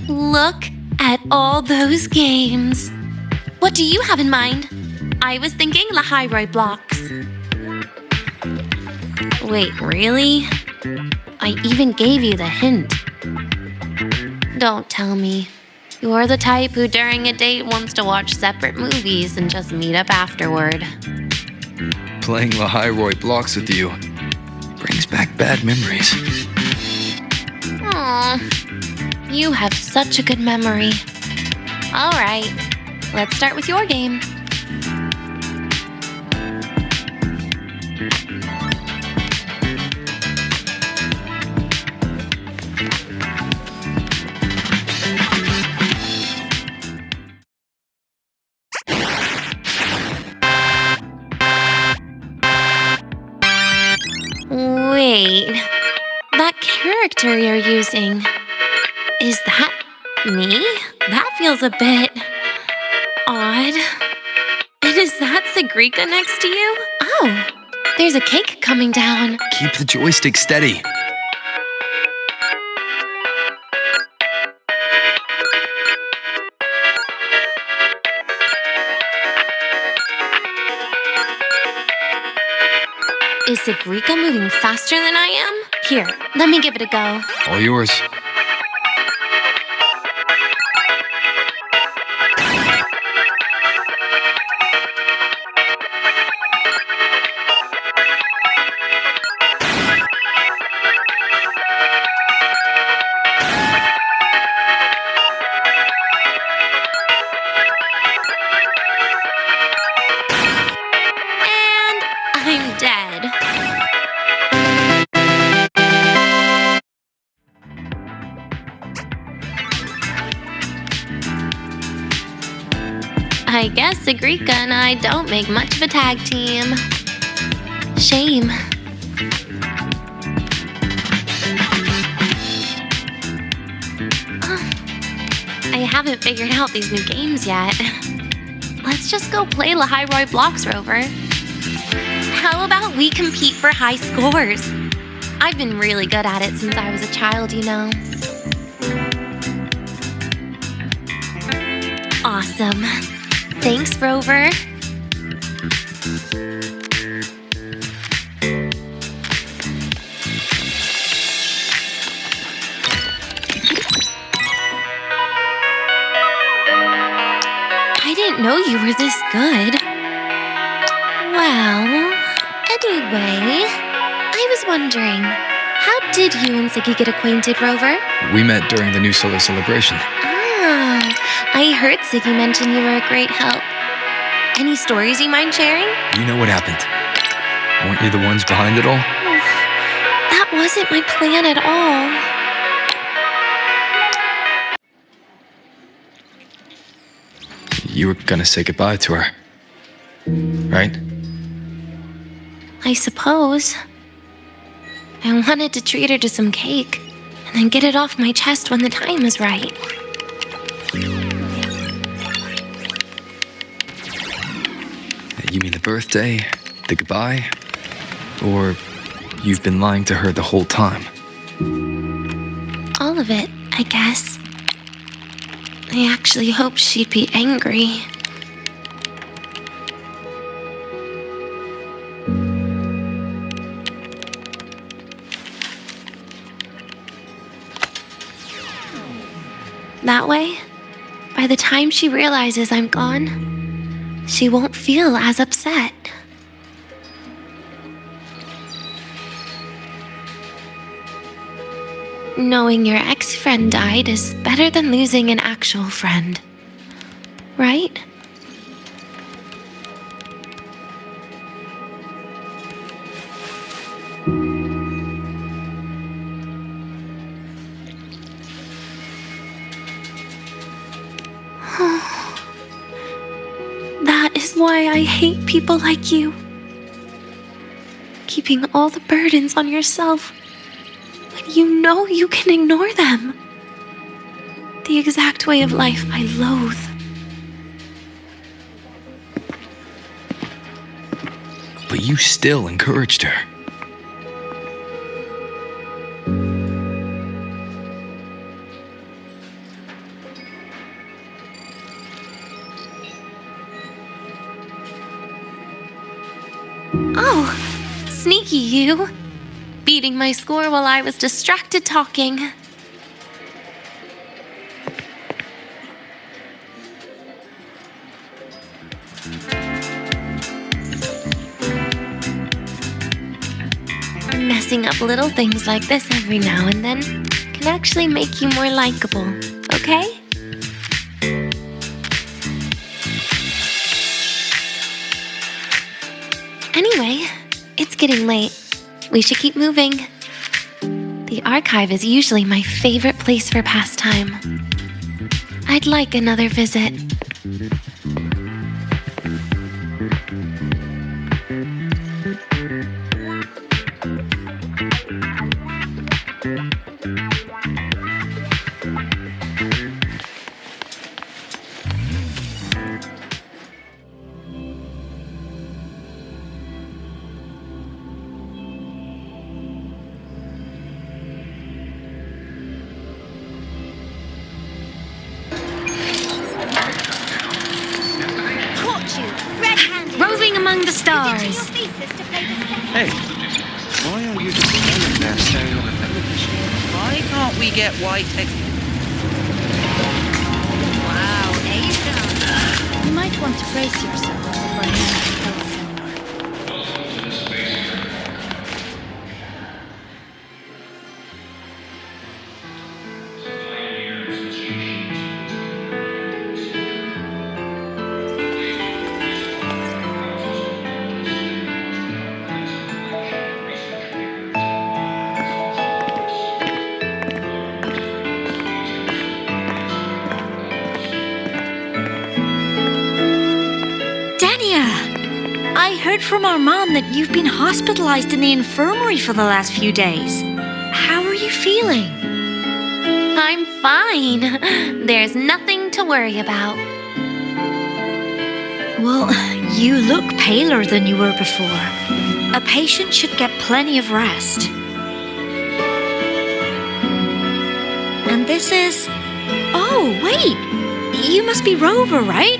Look at all those games. What do you have in mind? I was thinking the high-roy blocks. Wait, really? I even gave you the hint. Don't tell me. You're the type who during a date wants to watch separate movies and just meet up afterward. Playing the high-roy blocks with you brings back bad memories. Aw, you have such a good memory. All right, let's start with your game. Wait, that character you're using, is that me? That feels a bit odd. And is that Segue next to you? Oh, there's a cake coming down. Keep the joystick steady. Is Segue moving faster than I am? Here, let me give it a go. All yours. And I'm dead. I guess Segue and I don't make much of a tag team. Shame. I haven't figured out these new games yet. Let's just go play the high-roy blocks, Rover. How about we compete for high scores? I've been really good at it since I was a child, you know. Awesome. Thanks, Rover. I didn't know you were this good. Well, anyway, I was wondering, how did you and Segue get acquainted, Rover? We met during the New Solar Celebration. I heard Segue mention you were a great help. Any stories you mind sharing? You know what happened. Weren't you the ones behind it all? That wasn't my plan at all. You were gonna say goodbye to her, right? I suppose. I wanted to treat her to some cake, and then get it off my chest when the time was right. You mean the birthday, the goodbye, or you've been lying to her the whole time? All of it, I guess. I actually hoped she'd be angry. That way, by the time she realizes I'm gone, she won't feel as upset. Knowing your ex-friend died is better than losing an actual friend, right? That is why I hate people like you. Keeping all the burdens on yourself when you know you can ignore them. The exact way of life I loathe. But you still encouraged her. sneaky, you. Beating my score while I was distracted talking. Messing up little things like this every now and then can actually make you more likable, okay? Anyway, it's getting late. We should keep moving. The archive is usually my favorite place for pastime. I'd like another visit. Roving among the stars. Hey, why are you just standing there staring at the television? Why can't we get white text? Wow, Asia. You might want to brace yourself before I end the seminar. I heard from our mom that you've been hospitalized in the infirmary for the last few days. How are you feeling? I'm fine. There's nothing to worry about. Well, you look paler than you were before. A patient should get plenty of rest. And this is... Oh, wait! You must be Rover, right?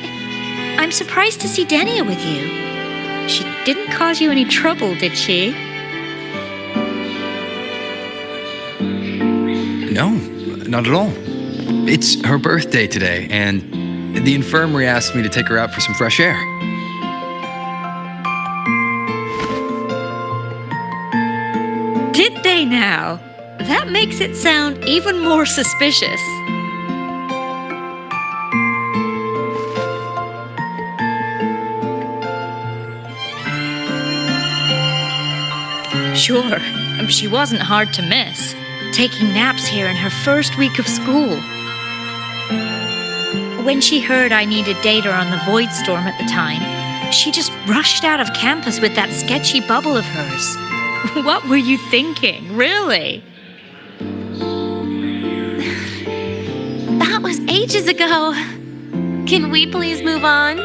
I'm surprised to see Denia with you. She didn't cause you any trouble, did she? No, not at all. It's her birthday today, and the infirmary asked me to take her out for some fresh air. Did they now? That makes it sound even more suspicious. Sure, she wasn't hard to miss, taking naps here in her first week of school. When she heard I needed data on the Void Storm at the time, she just rushed out of campus with that sketchy bubble of hers. What were you thinking, really? That was ages ago. Can we please move on?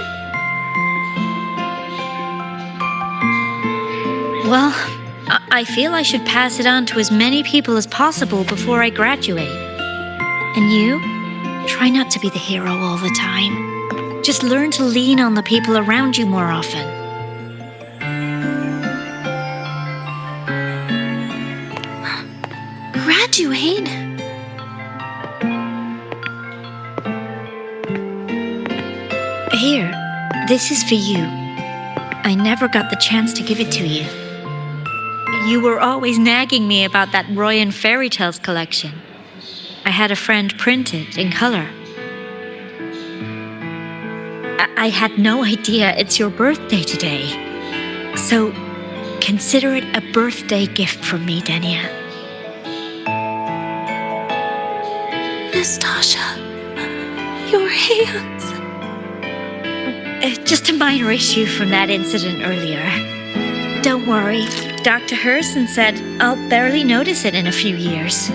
Well, I feel I should pass it on to as many people as possible before I graduate. And you? Try not to be the hero all the time. Just learn to lean on the people around you more often. Graduate? Here, this is for you. I never got the chance to give it to you. You were always nagging me about that Roy and Fairy Tales collection. I had a friend print it in color. I had no idea it's your birthday today. So, consider it a birthday gift from me, Denia. Nastasha, your hands. Just a minor issue from that incident earlier. Don't worry, Dr. Herson said I'll barely notice it in a few years.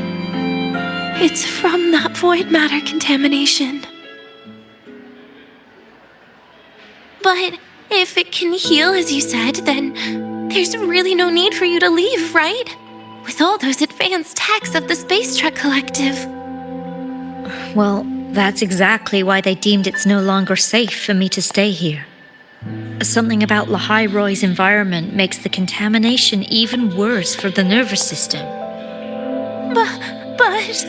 It's from that void matter contamination. But if it can heal, as you said, then there's really no need for you to leave, right? With all those advanced techs of the Spacetrek Collective. Well, that's exactly why they deemed it's no longer safe for me to stay here. Something about Lahai-Roy's environment makes the contamination even worse for the nervous system. But...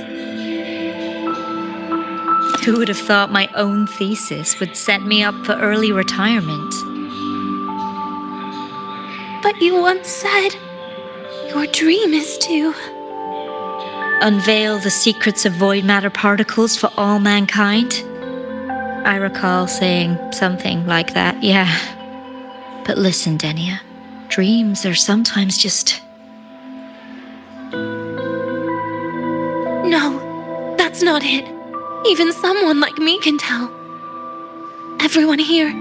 Who would have thought my own thesis would set me up for early retirement? But you once said your dream is to... Unveil the secrets of void matter particles for all mankind? I recall saying something like that, yeah. But listen, Denia, dreams are sometimes just... No, that's not it. Even someone like me can tell. Everyone here...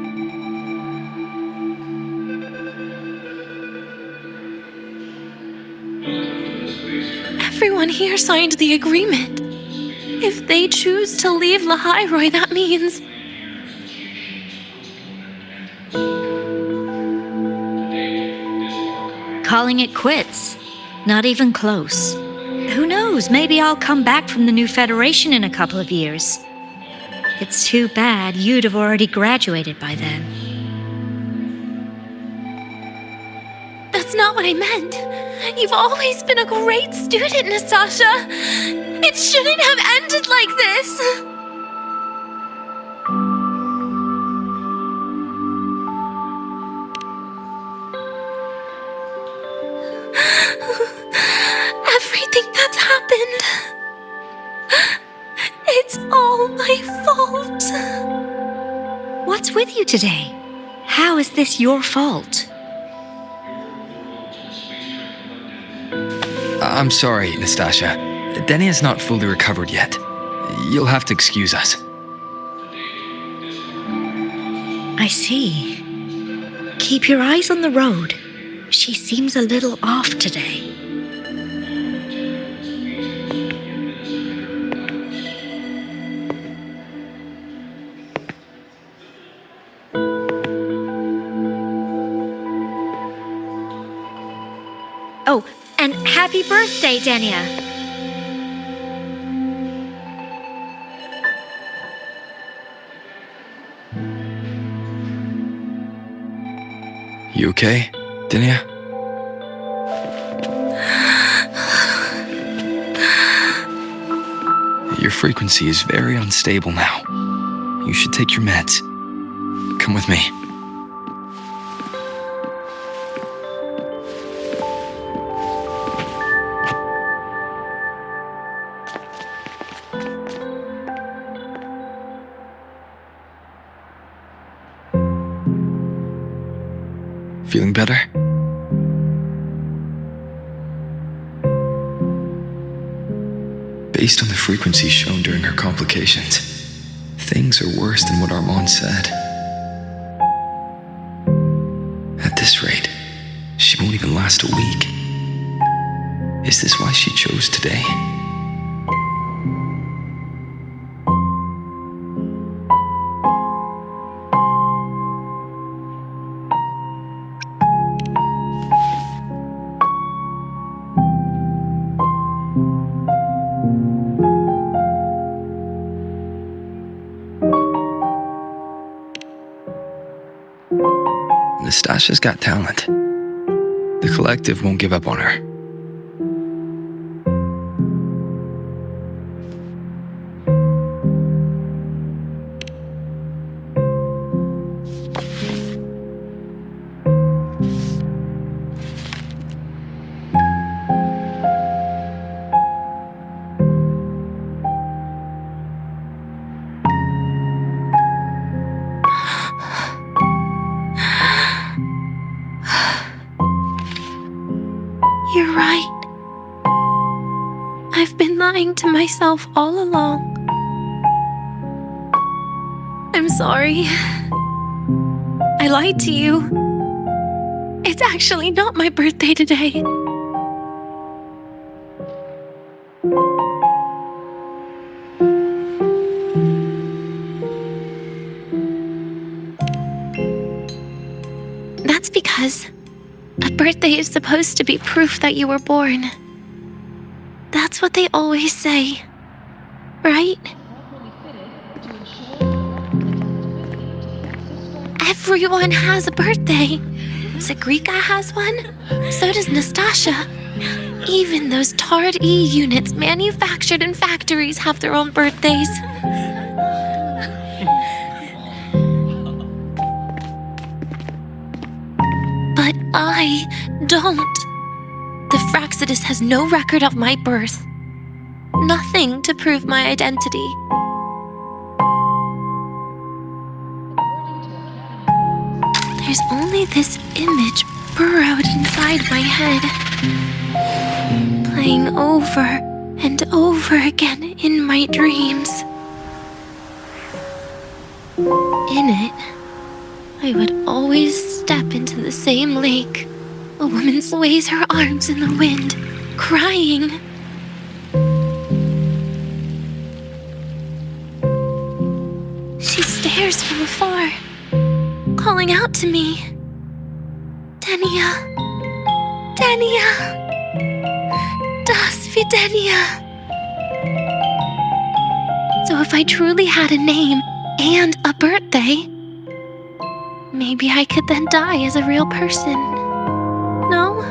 Everyone here signed the agreement. If they choose to leave Lahai-Roy, that means... Calling it quits. Not even close. Who knows, maybe I'll come back from the new Federation in a couple of years. It's too bad you'd have already graduated by then. That's not what I meant. You've always been a great student, Nastasha. It shouldn't have ended like this. Everything that's happened, it's all my fault. What's with you today? How is this your fault? I'm sorry, Nastasha. Denia's not fully recovered yet. You'll have to excuse us. I see. Keep your eyes on the road. She seems a little off today. Oh, and happy birthday, Denia. You okay, Denia? Your frequency is very unstable now. You should take your meds. Come with me. Feeling better? Based on the frequencies shown during her complications, things are worse than what Armand said. At this rate, she won't even last a week. Is this why she chose today? Nastasha's got talent. The Collective won't give up on her. You're right. I've been lying to myself all along. I'm sorry. I lied to you. It's actually not my birthday today. That's because a birthday is supposed to be proof that you were born. That's what they always say, right? Everyone has a birthday. Zagrika has one. So does Nastasha. Even those tarred E units manufactured in factories have their own birthdays. But I don't. The Fractsidus has no record of my birth. Nothing to prove my identity. There's only this image burrowed inside my head, playing over and over again in my dreams. In it, I would always step into the same lake. A woman sways her arms in the wind, crying. She stares from afar, calling out to me. Denia. Denia. Das wie Denia. So if I truly had a name and a birthday, maybe I could then die as a real person. No?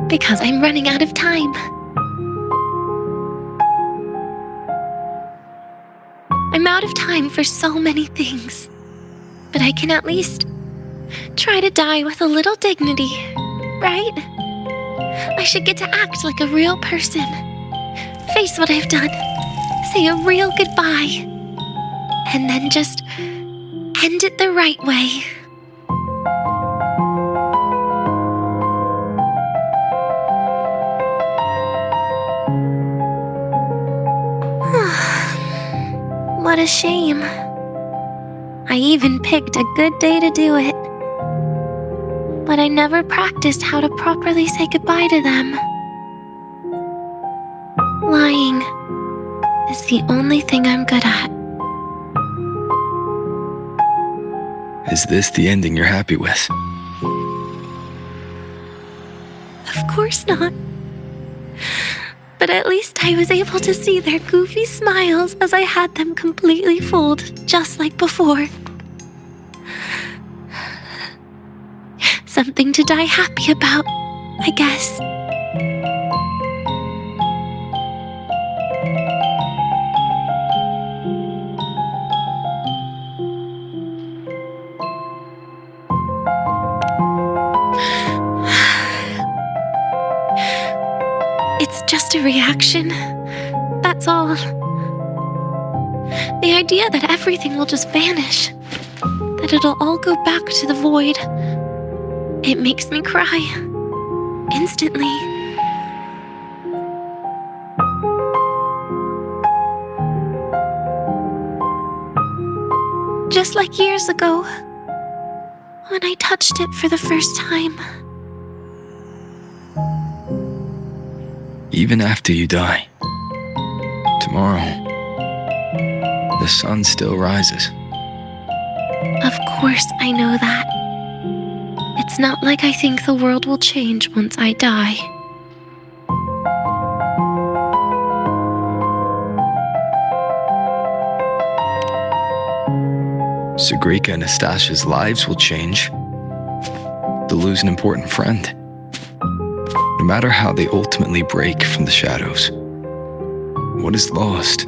Because I'm running out of time. I'm out of time for so many things, but I can at least try to die with a little dignity, right? I should get to act like a real person, face what I've done, say a real goodbye, and then just end it the right way. What a shame. I even picked a good day to do it. But I never practiced how to properly say goodbye to them. Lying is the only thing I'm good at. Is this the ending you're happy with? Of course not. But at least I was able to see their goofy smiles as I had them completely fooled, just like before. Something to die happy about, I guess. It's just a reaction. That's all. The idea that everything will just vanish, that it'll all go back to the void, it makes me cry. Instantly. Just like years ago, when I touched it for the first time. Even after you die, tomorrow, the sun still rises. Of course I know that. It's not like I think the world will change once I die. Zagrika and Nastasha's lives will change. They'll lose an important friend. No matter how they ultimately break from the shadows, what is lost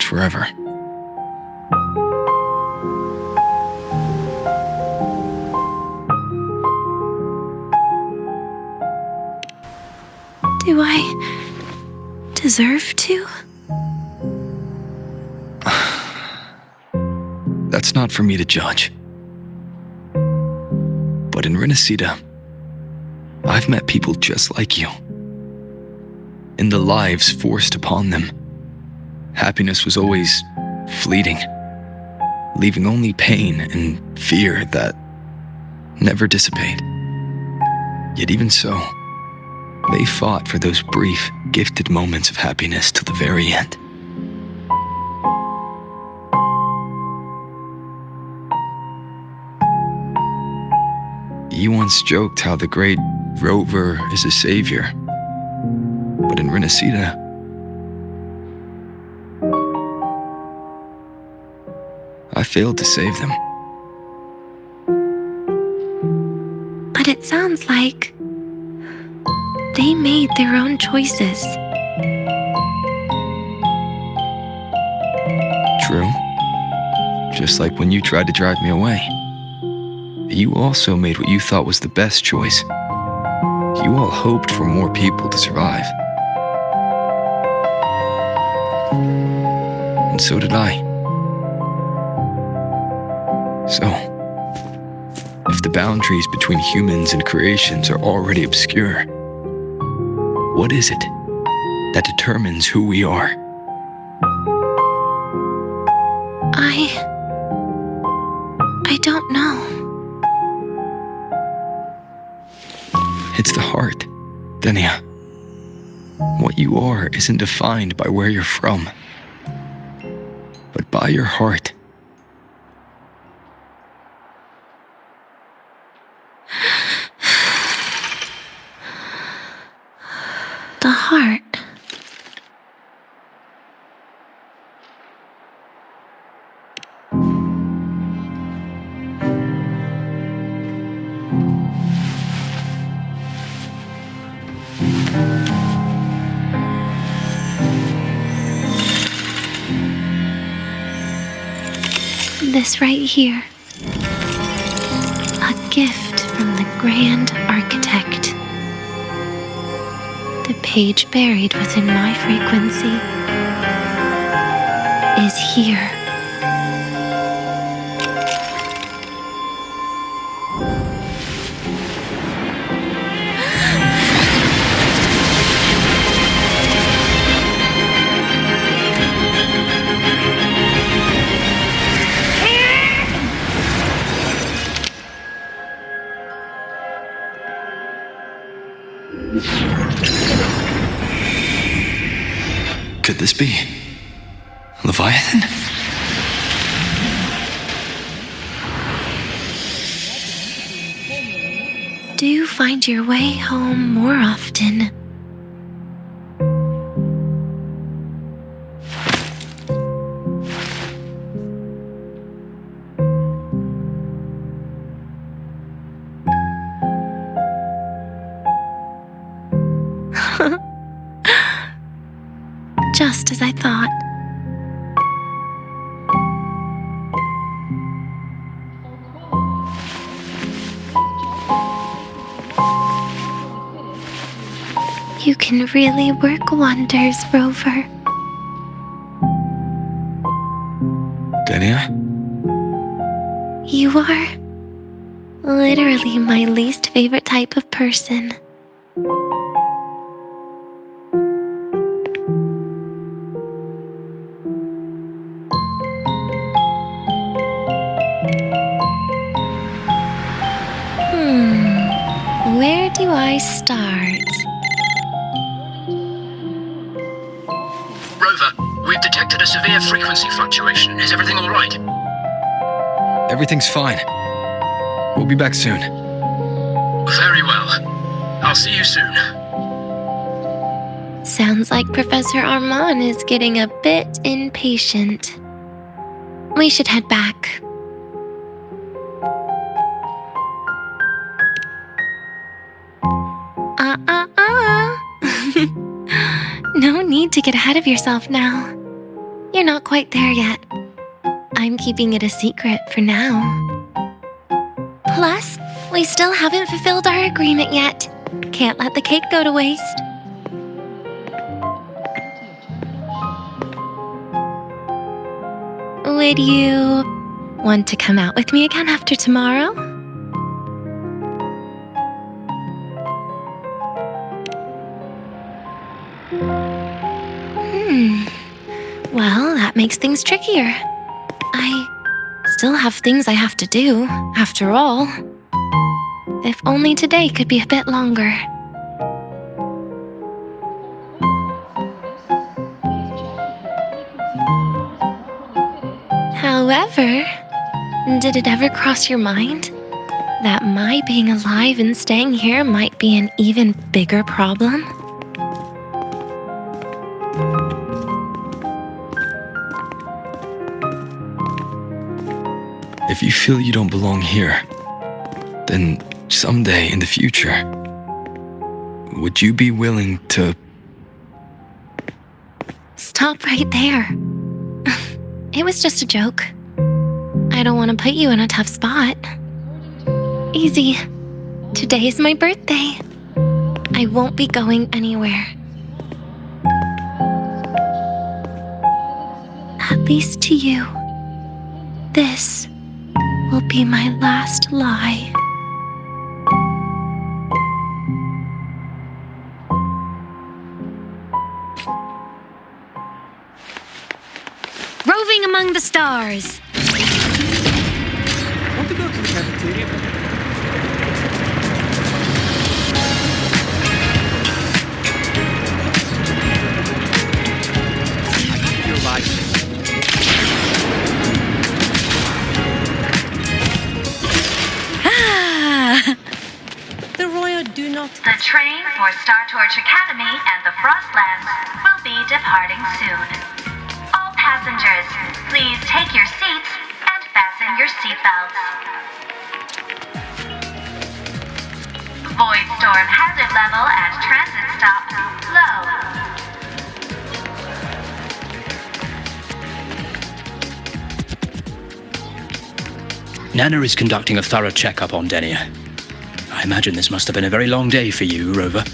forever. Do I deserve to? That's not for me to judge. But in Renacida, I've met people just like you. In the lives forced upon them, happiness was always fleeting, leaving only pain and fear that never dissipate. Yet even so, They fought for those brief, gifted moments of happiness till the very end. You once joked how the great rover is a savior. But in Renacida, I failed to save them. But it sounds like they made their own choices. True. Just like when you tried to drive me away. You also made what you thought was the best choice. You all hoped for more people to survive. And so did I. So, if the boundaries between humans and creations are already obscure, what is it that determines who we are? I don't know. It's the heart, Denia. What you are isn't defined by where you're from, but by your heart. The heart. This right here. A gift from the Grand Architect. The page buried within my frequency is here. Could this be Leviathan? Do you find your way home more often? Just as I thought. You can really work wonders, Rover. Denia? You are literally my least favorite type of person. Where do I start? Rover, we've detected a severe frequency fluctuation. Is everything all right? Everything's fine. We'll be back soon. Very well. I'll see you soon. Sounds like Professor Armand is getting a bit impatient. We should head back. No need to get ahead of yourself now. You're not quite there yet. I'm keeping it a secret for now. Plus, we still haven't fulfilled our agreement yet. Can't let the cake go to waste. Would you want to come out with me again after tomorrow? Well, that makes things trickier. I still have things I have to do, after all. If only today could be a bit longer. Rover, did it ever cross your mind that my being alive and staying here might be an even bigger problem? If you feel you don't belong here, then someday in the future, would you be willing to... Stop right there. It was just a joke. I don't want to put you in a tough spot. Easy. Today is my birthday. I won't be going anywhere. At least to you. This will be my last lie. Roving among the stars. Want to go to the cafeteria? I need your license. The Royal do not... The train for Star Torch Academy and the Frostlands will be departing soon. All passengers, please take your seats and fasten your seatbelts. Void storm hazard level at transit stop low. Nana is conducting a thorough checkup on Denia. I imagine this must have been a very long day for you, Rover.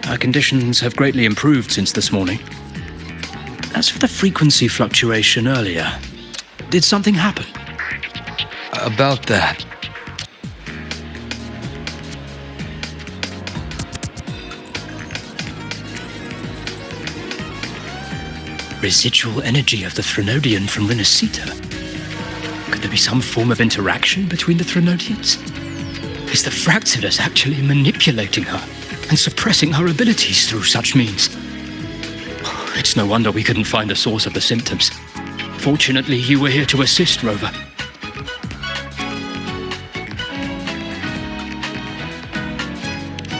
Her conditions have greatly improved since this morning. As for the frequency fluctuation earlier, did something happen? About that. Residual energy of the Threnodian from Renacita. Could there be some form of interaction between the Threnodians? Is the Fractsidus actually manipulating her and suppressing her abilities through such means? It's no wonder we couldn't find the source of the symptoms. Fortunately, you were here to assist, Rover.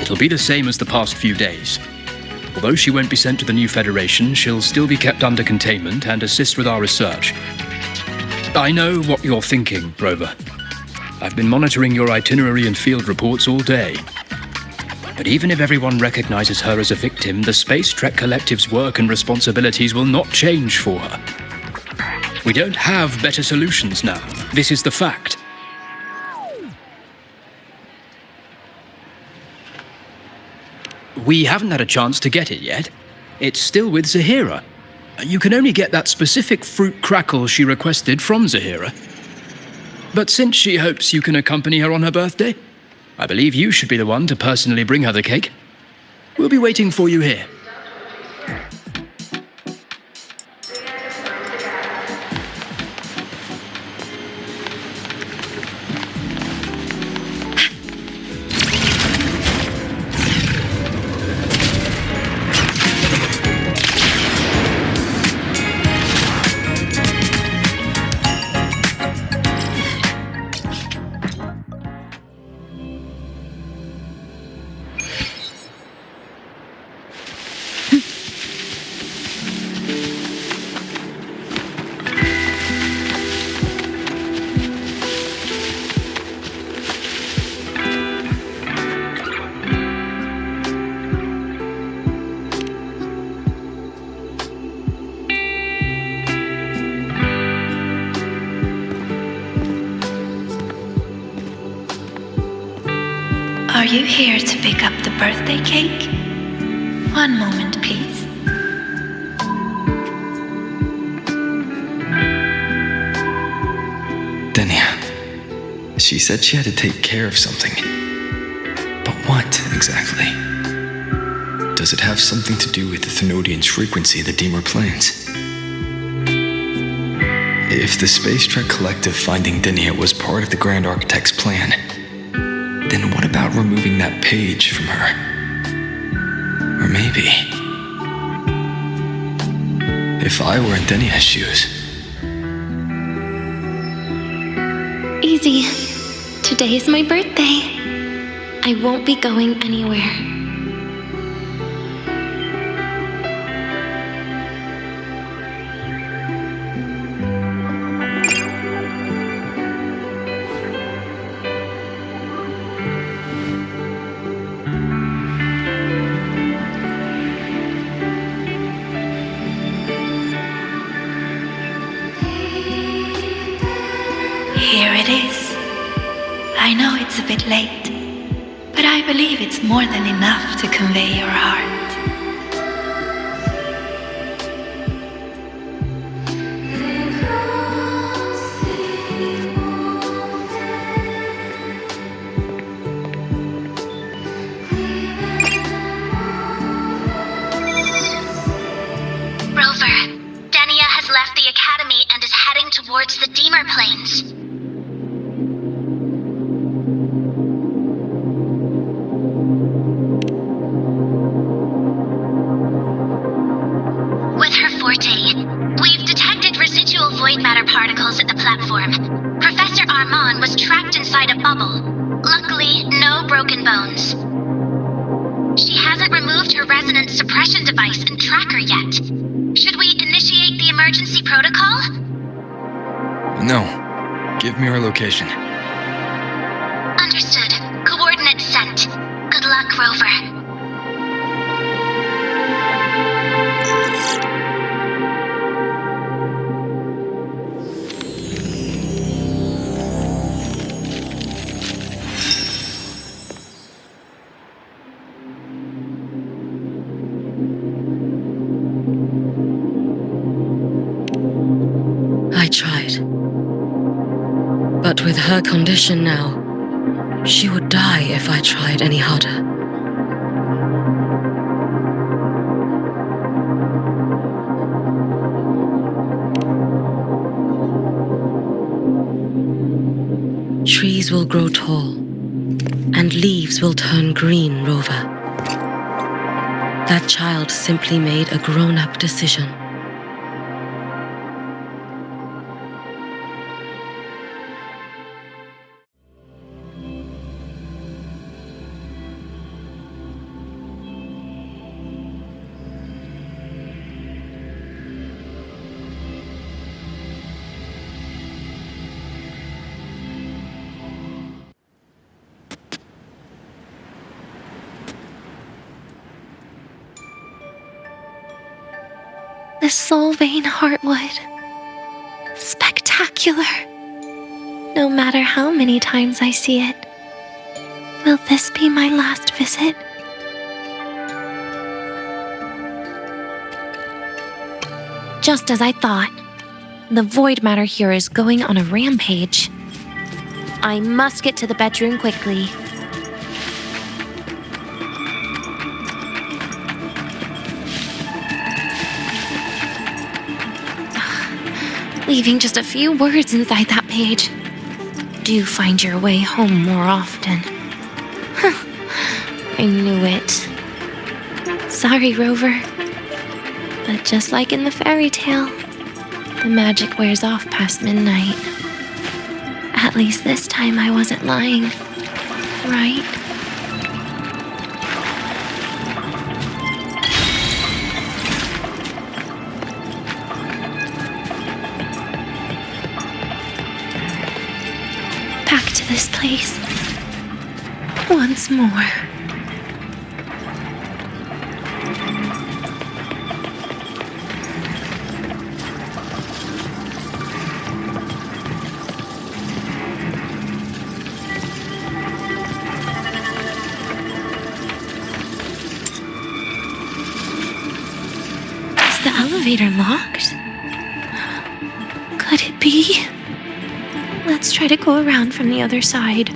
It'll be the same as the past few days. Although she won't be sent to the new Federation, she'll still be kept under containment and assist with our research. I know what you're thinking, Rover. I've been monitoring your itinerary and field reports all day. But even if everyone recognizes her as a victim, the Spacetrek Collective's work and responsibilities will not change for her. We don't have better solutions now. This is the fact. We haven't had a chance to get it yet. It's still with Zahira. You can only get that specific fruit crackle she requested from Zahira. But since she hopes you can accompany her on her birthday, I believe you should be the one to personally bring her the cake. We'll be waiting for you here. Are you here to pick up the birthday cake? One moment, please. Denia. She said she had to take care of something. But what, exactly? Does it have something to do with the Thenodian's frequency that Deemer plans? If the Spacetrek Collective finding Denia was part of the Grand Architect's plan, then what about removing that page from her? Or maybe... if I were in Denia's shoes, easy. Today is my birthday. I won't be going anywhere. Here it is. I know it's a bit late, but I believe it's more than enough to convey your heart. Rover, Denia has left the academy and is heading towards the Deemer Plains. With her forte, we've detected residual void matter particles at the platform. Professor Armand was trapped inside a bubble. Luckily, no broken bones. She hasn't removed her resonance suppression device and tracker yet. Should we initiate the emergency protocol? No. Give me her location. Understood. Coordinates sent. Good luck, Rover. I tried. But with her condition now, she would die if I tried any harder. Trees will grow tall, and leaves will turn green, Rover. That child simply made a grown-up decision. The Solvane Heartwood. Spectacular. No matter how many times I see it, will this be my last visit? Just as I thought, the void matter here is going on a rampage. I must get to the bedroom quickly. Leaving just a few words inside that page. Do find your way home more often. I knew it. Sorry, Rover. But just like in the fairy tale, the magic wears off past midnight. At least this time I wasn't lying, right? This place once more. Is the elevator locked? Could it be? Let's try to go around from the other side.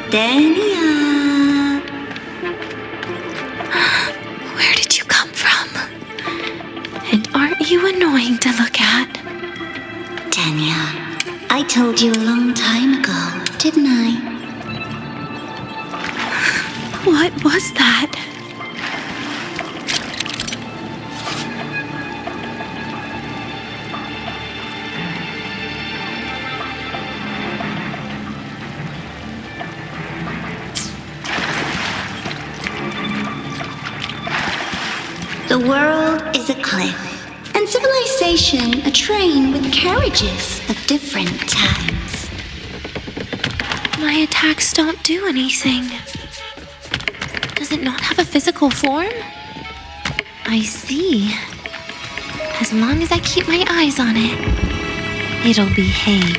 Denia! Where did you come from? And aren't you annoying to look at? Denia, I told you a long time ago, didn't I? What was that? The world is a cliff, and civilization a train with carriages of different times. My attacks don't do anything. Does it not have a physical form? I see. As long as I keep my eyes on it, it'll behave.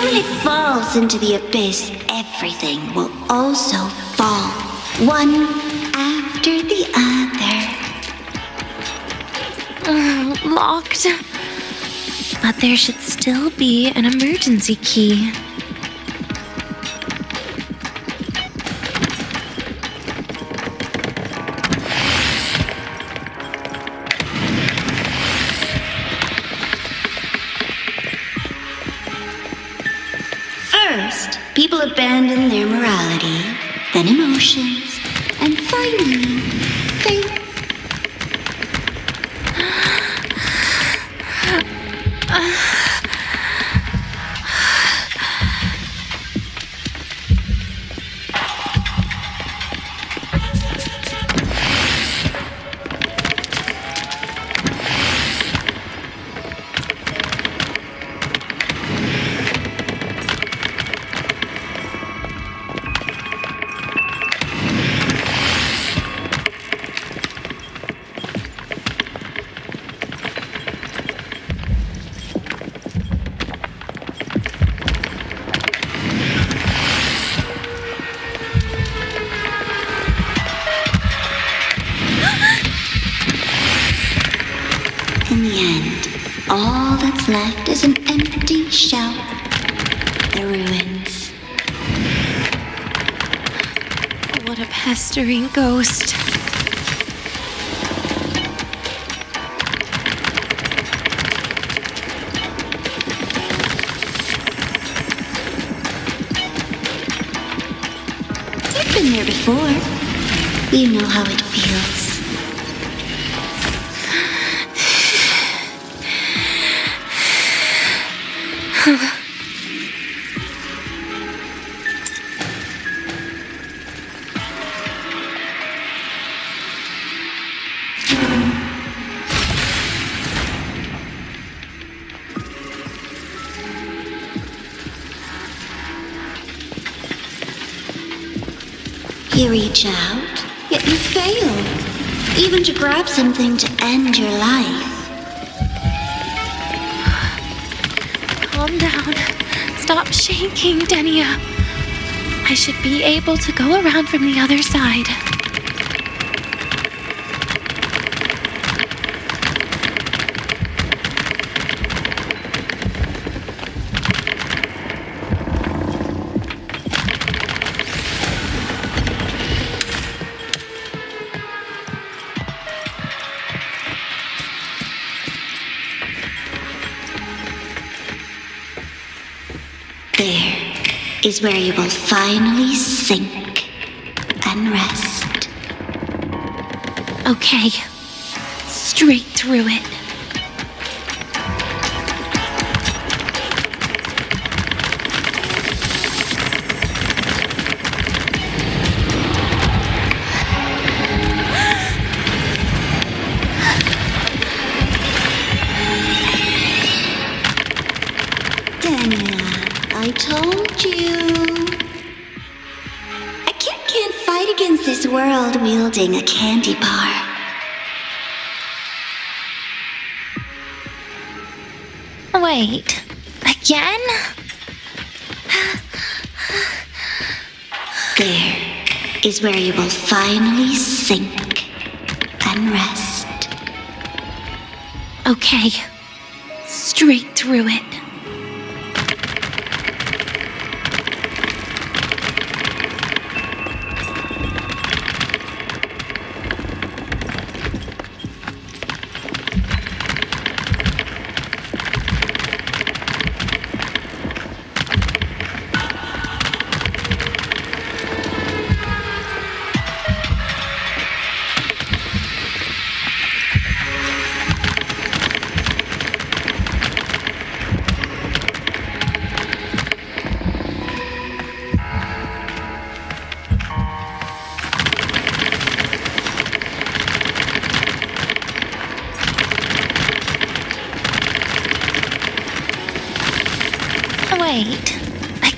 When it falls into the abyss, everything will also fall, one after the other. Locked. But there should still be an emergency key. First, people abandon their morality, then emotions, and finally, faith. In the end, all that's left is an empty shell. The ruins. What a pestering ghost. You've been there before. You know how it feels. You reach out, yet you fail, even to grab something to end your life. Calm down. Stop shaking, Denia. I should be able to go around from the other side. There is where you will finally sink and rest. Okay. Straight through it. Denia, I told you. A kid can't fight against this world wielding a candy bar. Wait. Again? There is where you will finally sink and rest. Okay. Straight through it.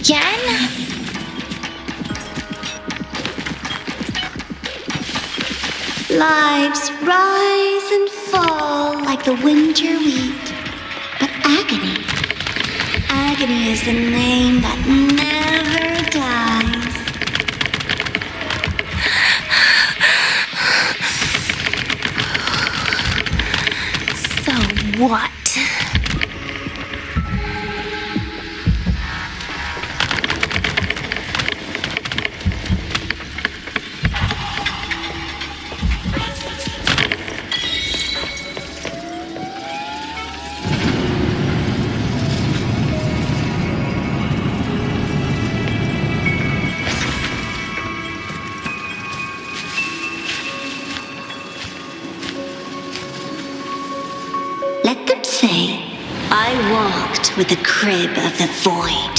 Again? Lives rise and fall like the winter wheat. But agony is the name that never dies. So what? Let them say, I walked with the crib of the void.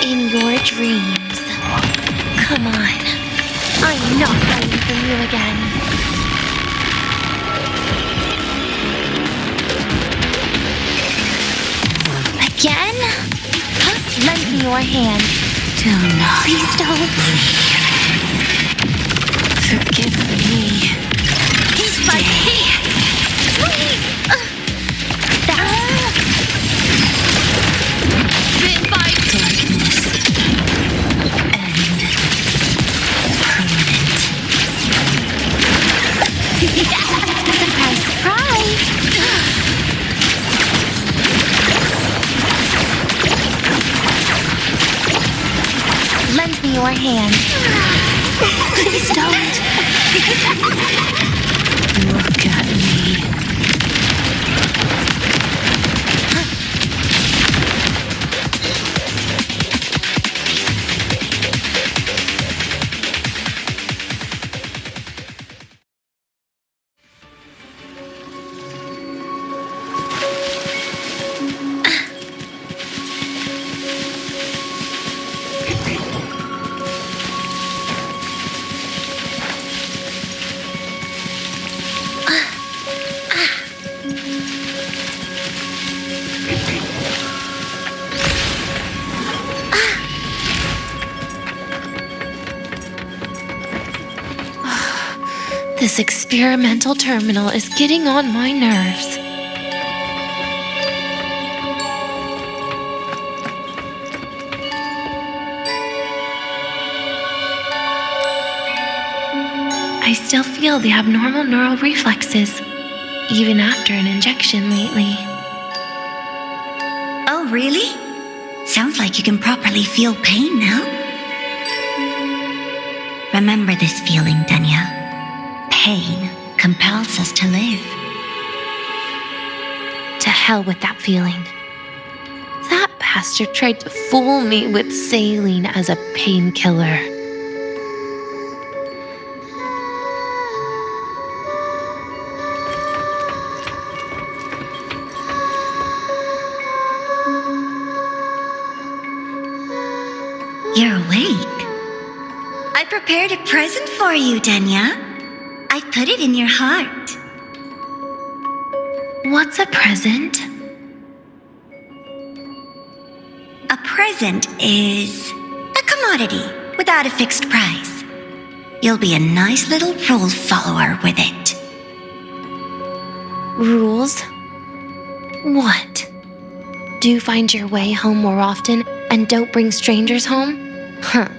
In your dreams. Come on. I'm not hiding from you again. Again? Lend me your hand. Do not. Please don't. Forgive me. He's like me. Please. Bit by Darkness. And permanent. Surprise, surprise. Lend me your hand. Please don't. Look at me. This experimental terminal is getting on my nerves. I still feel the abnormal neural reflexes, even after an injection lately. Oh, really? Sounds like you can properly feel pain now. Remember this feeling, Denia. Pain compels us to live. To hell with that feeling. That bastard tried to fool me with saline as a painkiller. You're awake. I prepared a present for you, Denia. I put it in your heart. What's a present? A present is a commodity without a fixed price. You'll be a nice little rule follower with it. Rules? What? Do you find your way home more often and don't bring strangers home? Huh.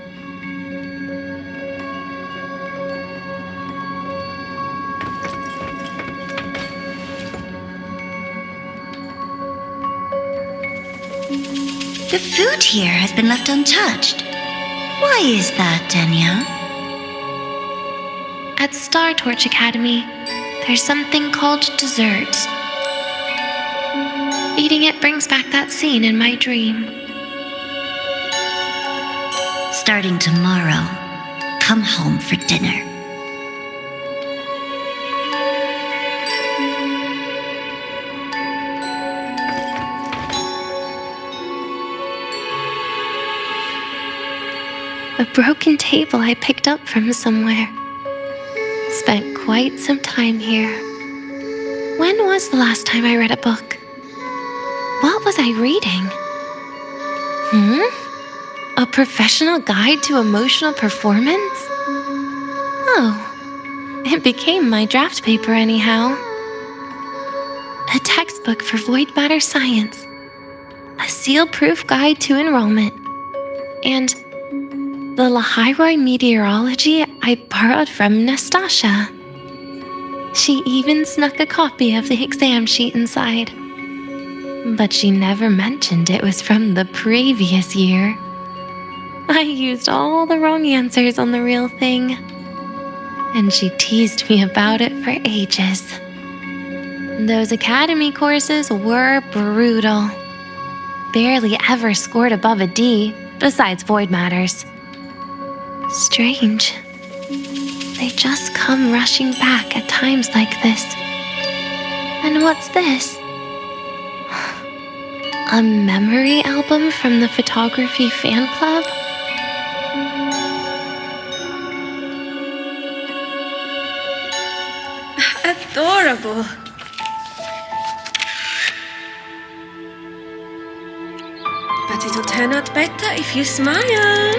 The food here has been left untouched. Why is that, Denia? At Star Torch Academy, there's something called dessert. Eating it brings back that scene in my dream. Starting tomorrow, come home for dinner. A broken table I picked up from somewhere. Spent quite some time here. When was the last time I read a book? What was I reading? A professional guide to emotional performance? Oh, it became my draft paper anyhow. A textbook for void matter science, a seal-proof guide to enrollment, and the Lahairoi meteorology I borrowed from Nastasha. She even snuck a copy of the exam sheet inside. But she never mentioned it was from the previous year. I used all the wrong answers on the real thing, and she teased me about it for ages. Those academy courses were brutal. Barely ever scored above a D, besides void matters. Strange. They just come rushing back at times like this. And what's this? A memory album from the photography fan club? Adorable. But it'll turn out better if you smile.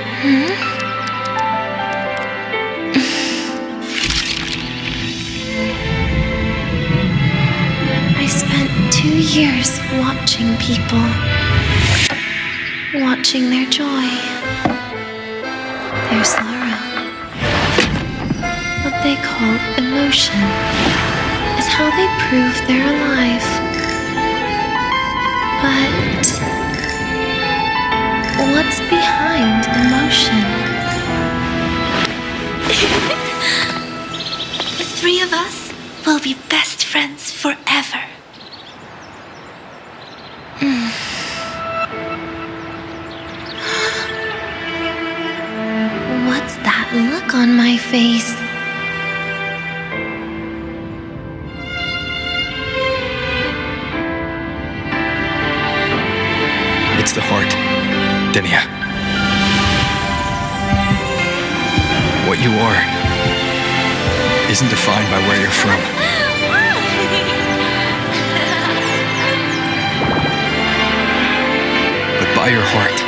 I spent 2 years watching people. Watching their joy. Their sorrow. What they call emotion is how they prove they're alive. But what's behind emotion? The three of us will be best friends forever. What's that look on my face? It's the heart, Denia. What you are isn't defined by where you're from. But by your heart.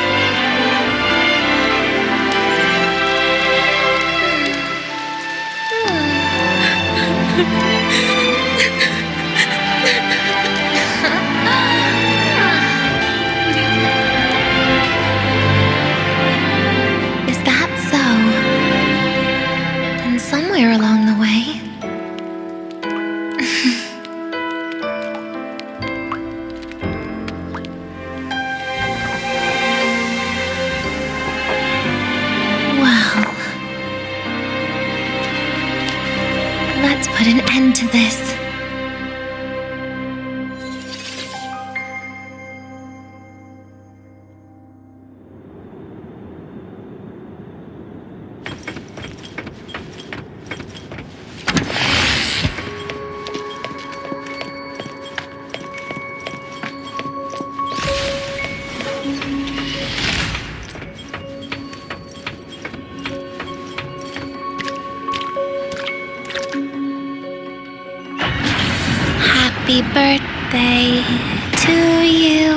Is that so? And somewhere along the way, well, let's put an end to this. Happy birthday to you.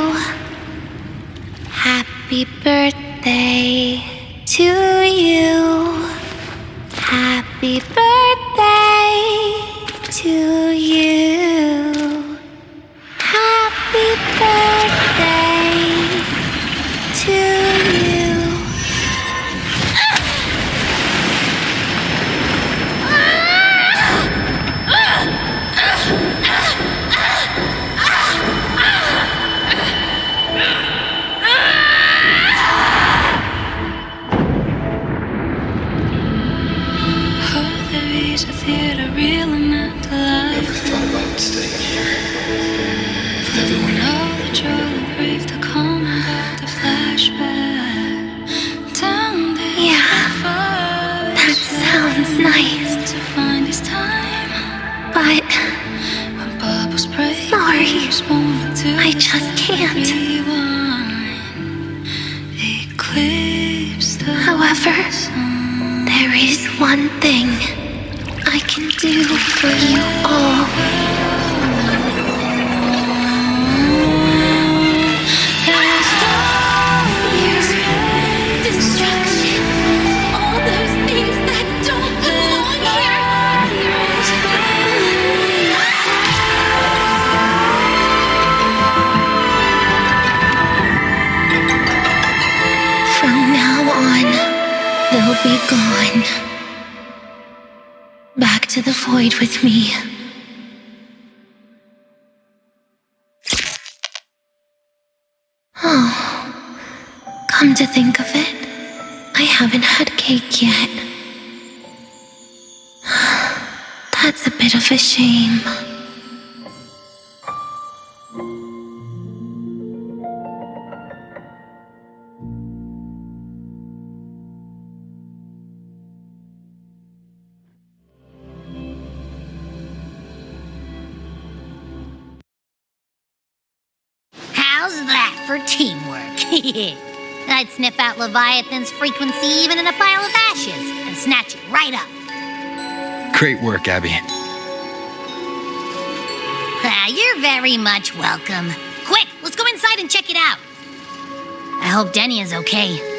Happy birthday to you. Happy birthday to you. Happy birthday to you. A theater real and not alive. Never thought about staying here. With everyone. All the joy and grief to come about the flashback. Down there. Yeah, that sounds nice. To find his time. But when bubbles break, sorry, I just can't. Eclipse the However, there is one thing I can do for you all. will be gone. Back to the void with me. Oh, come to think of it, I haven't had cake yet. That's a bit of a shame. How's that for teamwork? I'd sniff out Leviathan's frequency even in a pile of ashes and snatch it right up. Great work, Abby. You're very much welcome. Quick, let's go inside and check it out. I hope Denia's okay.